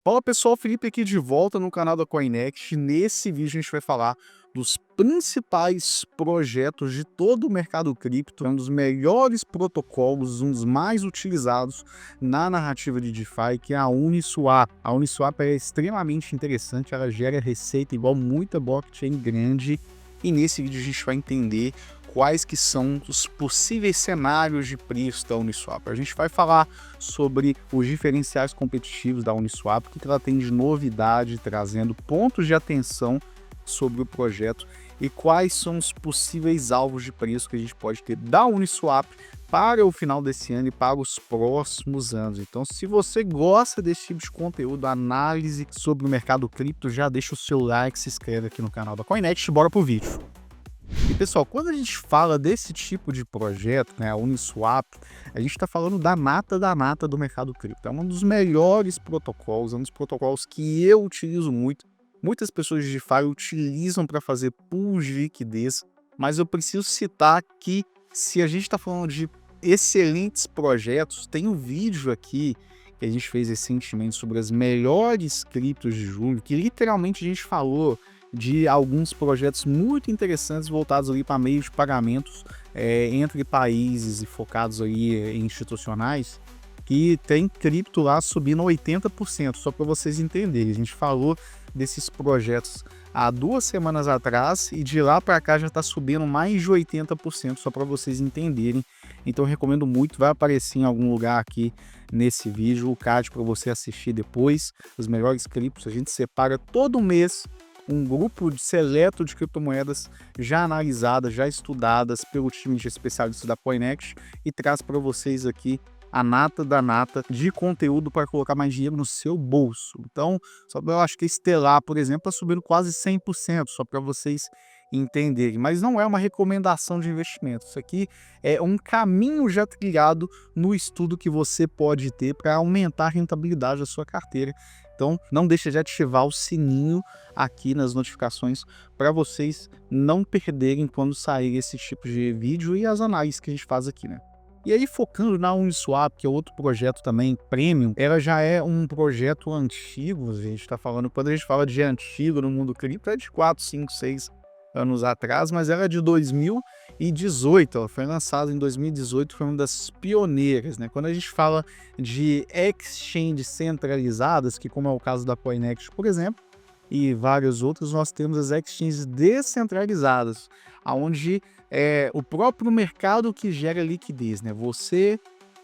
Fala pessoal, Felipe aqui de volta no canal da Coinext. Nesse vídeo a gente vai falar dos principais projetos de todo o mercado cripto, um dos melhores protocolos, um dos mais utilizados na narrativa de DeFi, que é a Uniswap. A Uniswap é extremamente interessante, ela gera receita igual muita blockchain grande, e nesse vídeo a gente vai entender quais que são os possíveis cenários de preço da Uniswap. A gente vai falar sobre os diferenciais competitivos da Uniswap, o que ela tem de novidade, trazendo pontos de atenção sobre o projeto e quais são os possíveis alvos de preço que a gente pode ter da Uniswap para o final desse ano e para os próximos anos. Então, se você gosta desse tipo de conteúdo, análise sobre o mercado cripto, já deixa o seu like, se inscreve aqui no canal da Coinext, bora pro vídeo. E pessoal, quando a gente fala desse tipo de projeto, né, a Uniswap, a gente está falando da nata do mercado cripto. É um dos melhores protocolos, é um dos protocolos que eu utilizo muito. Muitas pessoas de DeFi utilizam para fazer pools de liquidez, mas eu preciso citar que se a gente está falando de excelentes projetos, tem um vídeo aqui que a gente fez recentemente sobre as melhores criptos de julho, que literalmente a gente falou de alguns projetos muito interessantes voltados ali para meios de pagamentos entre países e focados aí em institucionais, que tem cripto lá subindo 80%, só para vocês entenderem. A gente falou desses projetos há 2 semanas atrás e de lá para cá já está subindo mais de 80%, só para vocês entenderem. Então eu recomendo muito, vai aparecer em algum lugar aqui nesse vídeo o card para você assistir depois, os melhores criptos. A gente separa todo mês um grupo seleto de criptomoedas já analisadas, já estudadas pelo time de especialistas da Coinext e traz para vocês aqui a nata da nata de conteúdo para colocar mais dinheiro no seu bolso. Então, eu acho que a Stellar, por exemplo, está subindo quase 100%, só para vocês entenderem. Mas não é uma recomendação de investimento. Isso aqui é um caminho já trilhado no estudo que você pode ter para aumentar a rentabilidade da sua carteira. Então, não deixe de ativar o sininho aqui nas notificações para vocês não perderem quando sair esse tipo de vídeo e as análises que a gente faz aqui, né? E aí, focando na Uniswap, que é outro projeto também premium, ela já é um projeto antigo, a gente está falando, quando a gente fala de antigo no mundo cripto, é de 4, 5, 6 anos atrás, mas ela é de 2018, ela foi lançada em 2018, foi uma das pioneiras, né? Quando a gente fala de exchanges centralizadas, que como é o caso da Coinext, por exemplo, e vários outros, nós temos as exchanges descentralizadas, onde é o próprio mercado que gera liquidez, né? Você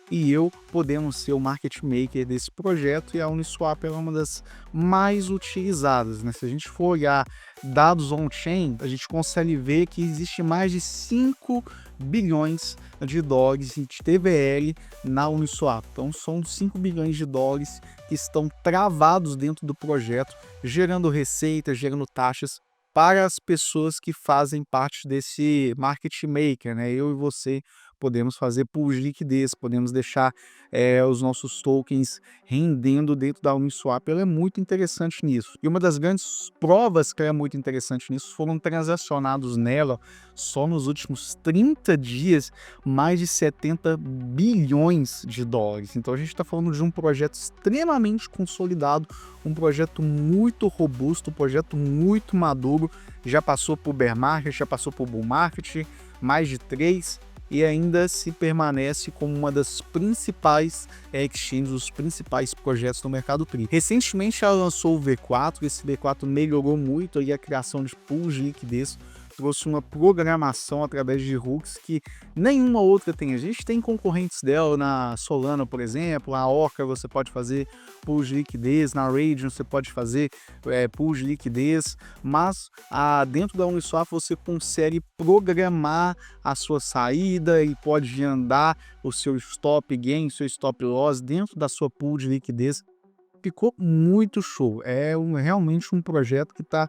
e eu podemos ser o market maker desse projeto, e a Uniswap é uma das mais utilizadas, né? Se a gente for olhar dados on-chain, a gente consegue ver que existe mais de 5 bilhões de dólares de TVL na Uniswap. Então são 5 bilhões de dólares que estão travados dentro do projeto, gerando receita, gerando taxas para as pessoas que fazem parte desse market maker, né? Eu e você podemos fazer pools de liquidez, podemos deixar os nossos tokens rendendo dentro da Uniswap. Ela é muito interessante nisso. E uma das grandes provas que ela é muito interessante nisso foram transacionados nela, só nos últimos 30 dias, mais de 70 bilhões de dólares. Então a gente está falando de um projeto extremamente consolidado, um projeto muito robusto, um projeto muito maduro, já passou por bear market, já passou por bull market, mais de 3, e ainda se permanece como uma das principais exchanges, os principais projetos do mercado cripto. Recentemente ela lançou o V4, esse V4 melhorou muito aí a criação de pools de liquidez, trouxe uma programação através de hooks que nenhuma outra tem. A gente tem concorrentes dela na Solana, por exemplo, a Orca você pode fazer pools de liquidez, na Radium você pode fazer pools de liquidez, mas dentro da Uniswap você consegue programar a sua saída e pode andar o seu stop gain, seu stop loss dentro da sua pool de liquidez. Ficou muito show, realmente um projeto que está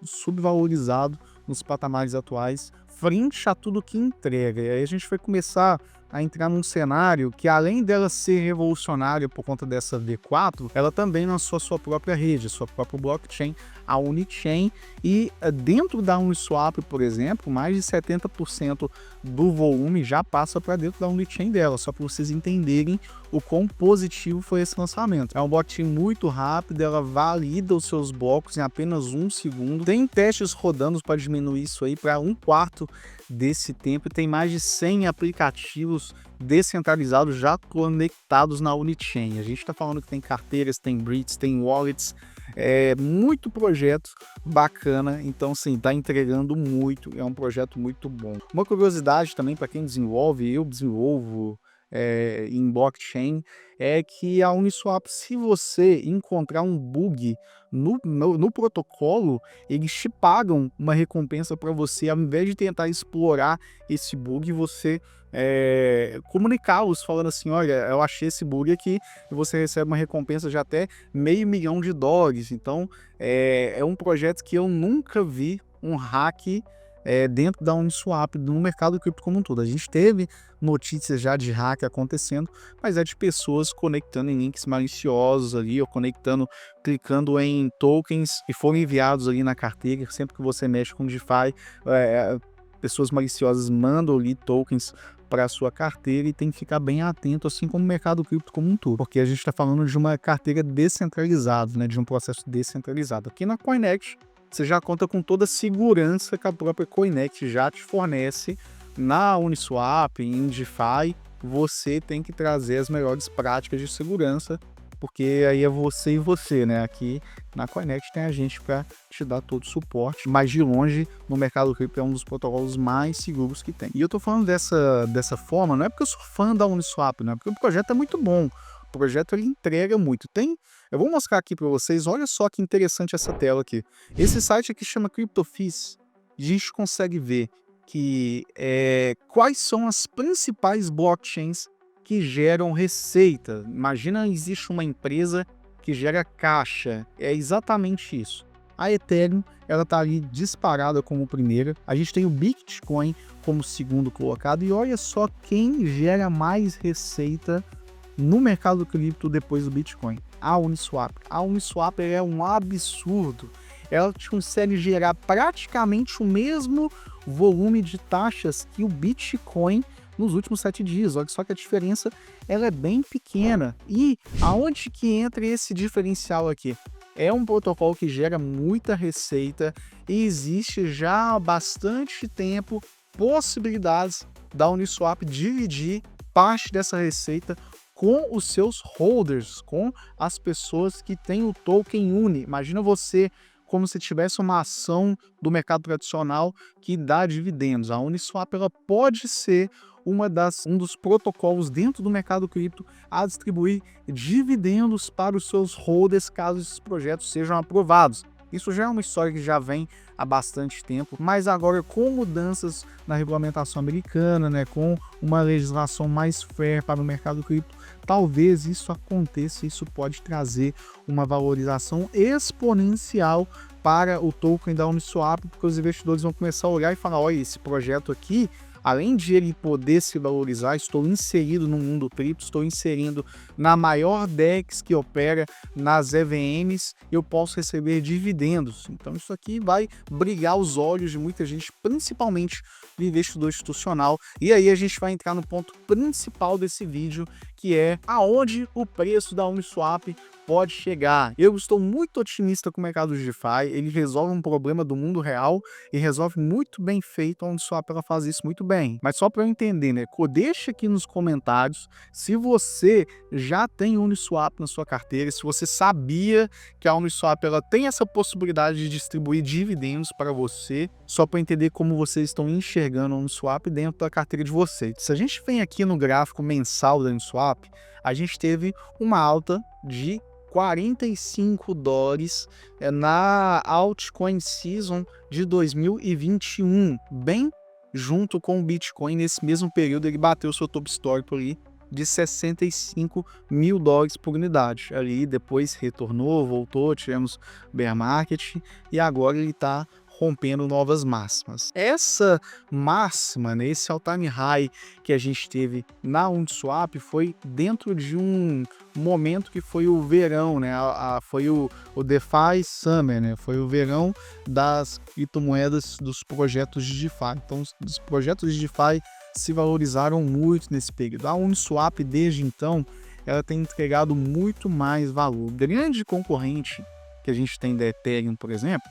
subvalorizado nos patamares atuais, frente a tudo que entrega. E aí a gente vai começar a entrar num cenário que, além dela ser revolucionária por conta dessa V4, ela também lançou a sua própria rede, sua própria blockchain, a Unichain, e dentro da Uniswap, por exemplo, mais de 70% do volume já passa para dentro da Unichain dela, só para vocês entenderem o quão positivo foi esse lançamento. É uma blockchain muito rápida, ela valida os seus blocos em apenas 1 segundo. Tem testes rodando para diminuir isso aí para 1/4 desse tempo, e tem mais de 100 aplicativos descentralizados já conectados na Unichain. A gente está falando que tem carteiras, tem bridges, tem wallets, muito projeto bacana. Então, sim, tá entregando muito, é um projeto muito bom. Uma curiosidade também para quem desenvolve, eu desenvolvo em blockchain, é que a Uniswap, se você encontrar um bug no protocolo, eles te pagam uma recompensa para você, ao invés de tentar explorar esse bug, você comunicá-los falando assim: olha, eu achei esse bug aqui, e você recebe uma recompensa de até $500 mil. Então é um projeto que eu nunca vi um hack dentro da Uniswap, no mercado cripto como um todo. A gente teve notícias já de hack acontecendo, mas é de pessoas conectando em links maliciosos ali, ou clicando em tokens que foram enviados ali na carteira. Sempre que você mexe com DeFi, pessoas maliciosas mandam ali tokens para a sua carteira, e tem que ficar bem atento, assim como o mercado cripto como um todo, porque a gente está falando de uma carteira descentralizada, né, de um processo descentralizado. Aqui na Coinext, você já conta com toda a segurança que a própria Coinext já te fornece. Na Uniswap, em DeFi, você tem que trazer as melhores práticas de segurança, porque aí é você e você, né? Aqui na Coinext tem a gente para te dar todo o suporte, mas de longe, no mercado cripto, é um dos protocolos mais seguros que tem. E eu tô falando dessa forma, não é porque eu sou fã da Uniswap, não é porque o projeto é muito bom. O projeto ele entrega muito. Eu vou mostrar aqui para vocês, olha só que interessante essa tela aqui. Esse site aqui chama CryptoFees. A gente consegue ver que quais são as principais blockchains que geram receita. Imagina, existe uma empresa que gera caixa. É exatamente isso. A Ethereum, ela tá ali disparada como primeira. A gente tem o Bitcoin como segundo colocado. E olha só quem gera mais receita no mercado cripto depois do Bitcoin: a Uniswap. A Uniswap é um absurdo. Ela consegue gerar praticamente o mesmo volume de taxas que o Bitcoin nos últimos 7 dias. Olha só que a diferença, ela é bem pequena. E aonde que entra esse diferencial aqui? É um protocolo que gera muita receita, e existe já há bastante tempo possibilidades da Uniswap dividir parte dessa receita com os seus holders, com as pessoas que têm o token UNI. Imagina você como se tivesse uma ação do mercado tradicional que dá dividendos. A Uniswap, ela pode ser um dos protocolos dentro do mercado cripto a distribuir dividendos para os seus holders caso esses projetos sejam aprovados. Isso já é uma história que já vem há bastante tempo, mas agora com mudanças na regulamentação americana, né, com uma legislação mais fair para o mercado cripto, talvez isso aconteça. Isso pode trazer uma valorização exponencial para o token da Uniswap, porque os investidores vão começar a olhar e falar: olha, esse projeto aqui, além de ele poder se valorizar, estou inserido no mundo cripto, estou inserindo na maior DEX que opera nas EVMs, eu posso receber dividendos. Então isso aqui vai brilhar os olhos de muita gente, principalmente do investidor institucional. E aí a gente vai entrar no ponto principal desse vídeo, que é aonde o preço da Uniswap pode chegar. Eu estou muito otimista com o mercado de DeFi. Ele resolve um problema do mundo real e resolve muito bem feito. A Uniswap, ela faz isso muito bem. Mas só para eu entender, né? Deixa aqui nos comentários se você já tem Uniswap na sua carteira, se você sabia que a Uniswap, ela tem essa possibilidade de distribuir dividendos para você, só para entender como vocês estão enxergando a Uniswap dentro da carteira de vocês. Se a gente vem aqui no gráfico mensal da Uniswap, a gente teve uma alta de $45 na Altcoin Season de 2021, bem junto com o Bitcoin. Nesse mesmo período ele bateu seu top histórico ali de $65 mil por unidade. Ali depois retornou, voltou, tivemos bear market, e agora ele está rompendo novas máximas. Essa máxima, né, esse all-time high que a gente teve na Uniswap foi dentro de um momento que foi o verão, né? Foi o DeFi Summer, né? Foi o verão das criptomoedas dos projetos de DeFi. Então, os projetos de DeFi se valorizaram muito nesse período. A Uniswap, desde então, ela tem entregado muito mais valor. O grande concorrente que a gente tem da Ethereum, por exemplo,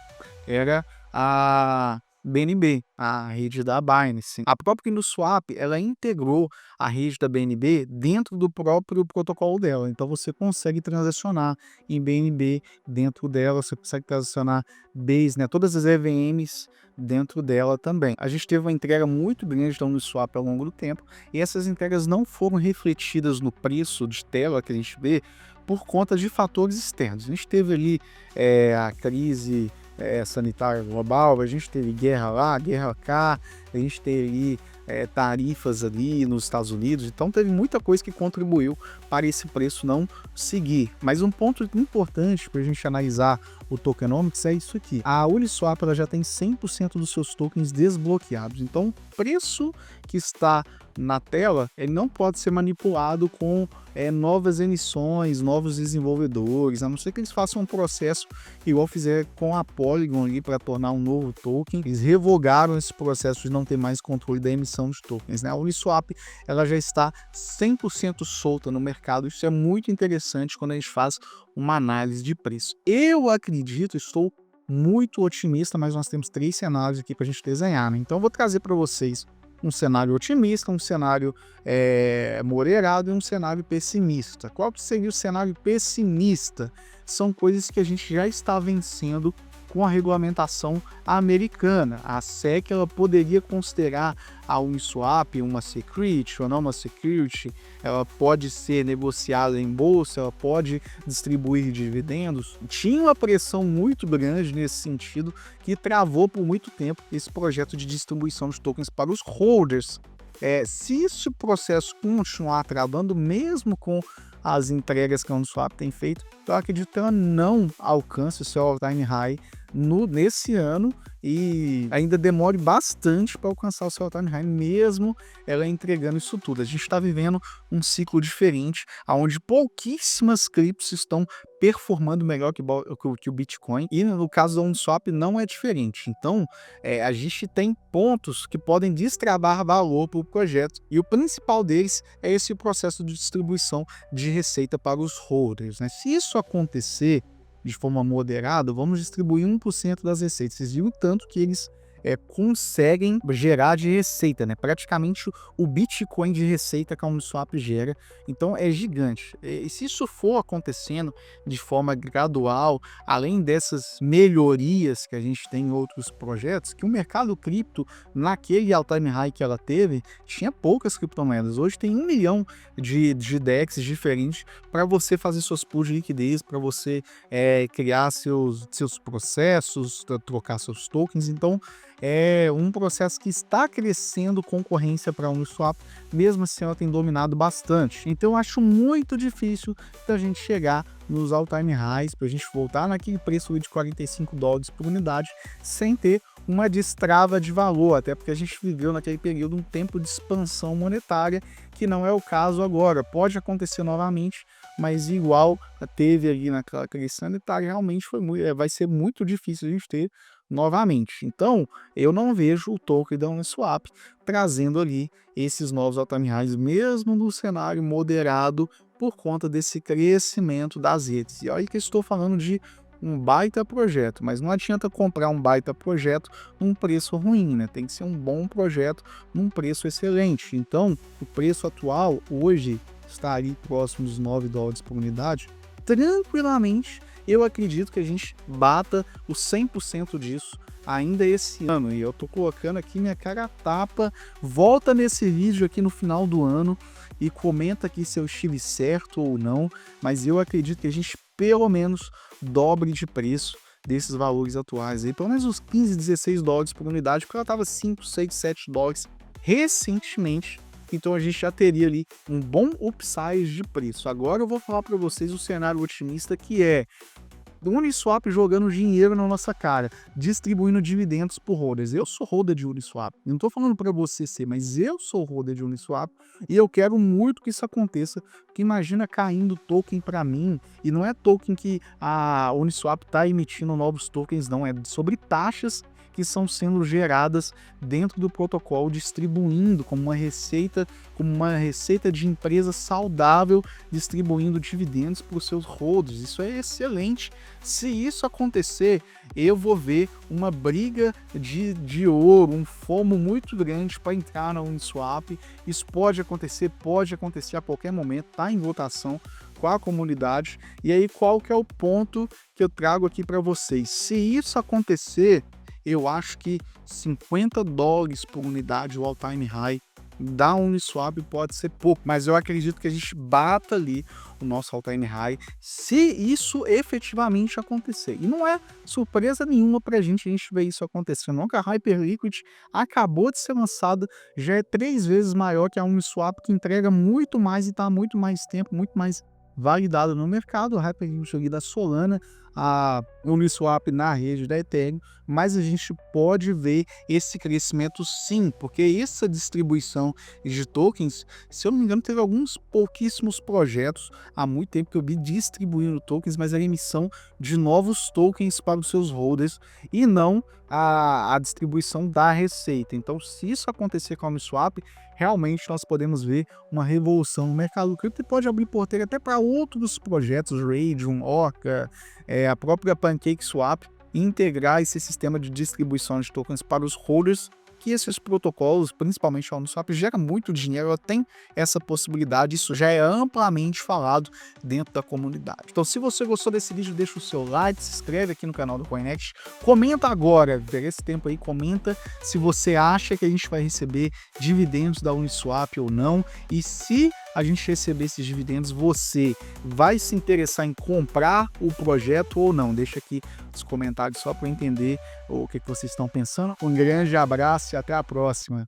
era a BNB, a rede da Binance. A própria Uniswap, ela integrou a rede da BNB dentro do próprio protocolo dela. Então você consegue transacionar em BNB dentro dela, você consegue transacionar Base, né, todas as EVMs dentro dela também. A gente teve uma entrega muito grande da Uniswap ao longo do tempo, e essas entregas não foram refletidas no preço de tela que a gente vê por conta de fatores externos. A gente teve ali a crise sanitária global, a gente teve guerra lá, guerra cá, a gente teve tarifas ali nos Estados Unidos, então teve muita coisa que contribuiu para esse preço não seguir. Mas um ponto importante para a gente analisar o tokenomics é isso aqui. A Uniswap ela já tem 100% dos seus tokens desbloqueados, então o preço que está na tela ele não pode ser manipulado com novas emissões, novos desenvolvedores, a não ser que eles façam um processo igual fizeram com a Polygon ali para tornar um novo token. Eles revogaram esse processo de não ter mais controle da emissão de tokens, né? A Uniswap ela já está 100% solta no mercado. Isso é muito interessante quando a gente faz uma análise de preço. Eu acredito, estou muito otimista, mas nós temos 3 cenários aqui para a gente desenhar, né? Então eu vou trazer para vocês um cenário otimista, um cenário moderado e um cenário pessimista. Qual que seria o cenário pessimista? São coisas que a gente já está vencendo com a regulamentação americana. A SEC ela poderia considerar a Uniswap uma security ou não uma security, ela pode ser negociada em bolsa, ela pode distribuir dividendos. Tinha uma pressão muito grande nesse sentido que travou por muito tempo esse projeto de distribuição de tokens para os holders. Se esse processo continuar travando, mesmo com as entregas que a Uniswap tem feito, eu acredito que ela não alcance o seu all-time high nesse ano e ainda demore bastante para alcançar o seu all-time high, mesmo ela entregando isso tudo. A gente está vivendo um ciclo diferente, onde pouquíssimas criptos estão performando melhor que o Bitcoin, e no caso da Uniswap não é diferente. Então, a gente tem pontos que podem destravar valor para o projeto, e o principal deles é esse processo de distribuição de receita para os holders, né? Se isso acontecer de forma moderada, vamos distribuir 1% das receitas. Vocês viram o tanto que eles conseguem gerar de receita, né? Praticamente o Bitcoin de receita que a Uniswap gera. Então é gigante. E se isso for acontecendo de forma gradual, além dessas melhorias que a gente tem em outros projetos, que o mercado cripto, naquele all-time high que ela teve, tinha poucas criptomoedas. Hoje tem 1 milhão de DEXs diferentes para você fazer suas pools de liquidez, para você criar seus processos, trocar seus tokens. Então é um processo que está crescendo concorrência para a Uniswap, mesmo assim ela tem dominado bastante. Então eu acho muito difícil da gente chegar nos all-time highs, para a gente voltar naquele preço de $45 por unidade, sem ter uma destrava de valor, até porque a gente viveu naquele período um tempo de expansão monetária, que não é o caso agora. Pode acontecer novamente, mas igual teve ali naquela crise sanitária, realmente vai ser muito difícil a gente ter novamente. Então, eu não vejo o token da Uniswap trazendo ali esses novos all-time highs, mesmo no cenário moderado, por conta desse crescimento das redes. E olha que eu estou falando de um baita projeto, mas não adianta comprar um baita projeto num preço ruim, né? Tem que ser um bom projeto num preço excelente. Então, o preço atual hoje está ali próximo dos $9 por unidade. Tranquilamente, eu acredito que a gente bata os 100% disso ainda esse ano. E eu tô colocando aqui minha cara a tapa. Volta nesse vídeo aqui no final do ano e comenta aqui se eu estive certo ou não, mas eu acredito que a gente pelo menos dobre de preço desses valores atuais aí, pelo menos uns 15, $16 por unidade, porque ela estava 5, 6, $7 recentemente. Então a gente já teria ali um bom upside de preço. Agora eu vou falar para vocês o cenário otimista, que é do Uniswap jogando dinheiro na nossa cara, distribuindo dividendos por holders. Eu sou holder de Uniswap. Não estou falando para você ser, mas eu sou holder de Uniswap e eu quero muito que isso aconteça, porque imagina caindo token para mim, e não é token que a Uniswap está emitindo novos tokens, não, é sobre taxas que são sendo geradas dentro do protocolo, distribuindo como uma receita de empresa saudável, distribuindo dividendos para os seus holders. Isso é excelente. Se isso acontecer, eu vou ver uma briga de ouro, um FOMO muito grande para entrar na Uniswap. Isso pode acontecer a qualquer momento, está em votação com a comunidade. E aí, qual que é o ponto que eu trago aqui para vocês? Se isso acontecer, eu acho que $50 por unidade, o all-time high da Uniswap pode ser pouco, mas eu acredito que a gente bata ali o nosso all-time high se isso efetivamente acontecer. E não é surpresa nenhuma pra gente ver isso acontecendo, não, que a Hyperliquid acabou de ser lançada, já é 3 vezes maior que a Uniswap, que entrega muito mais e está há muito mais tempo, muito mais validado no mercado. A Hyperliquid da Solana, a Uniswap na rede da Ethereum, mas a gente pode ver esse crescimento sim, porque essa distribuição de tokens, se eu não me engano, teve alguns pouquíssimos projetos há muito tempo que eu vi distribuindo tokens, mas era emissão de novos tokens para os seus holders e não a distribuição da receita. Então, se isso acontecer com a Uniswap, realmente nós podemos ver uma revolução no mercado cripto e pode abrir porteira até para outros projetos, Raydium, Orca, a própria PancakeSwap, integrar esse sistema de distribuição de tokens para os holders, que esses protocolos, principalmente a Uniswap, gera muito dinheiro, ela tem essa possibilidade, isso já é amplamente falado dentro da comunidade. Então, se você gostou desse vídeo, deixa o seu like, se inscreve aqui no canal do CoinNext, comenta agora, pega esse tempo aí, comenta se você acha que a gente vai receber dividendos da Uniswap ou não, e se a gente receber esses dividendos, você vai se interessar em comprar o projeto ou não? Deixa aqui os comentários só para eu entender o que vocês estão pensando. Um grande abraço e até a próxima.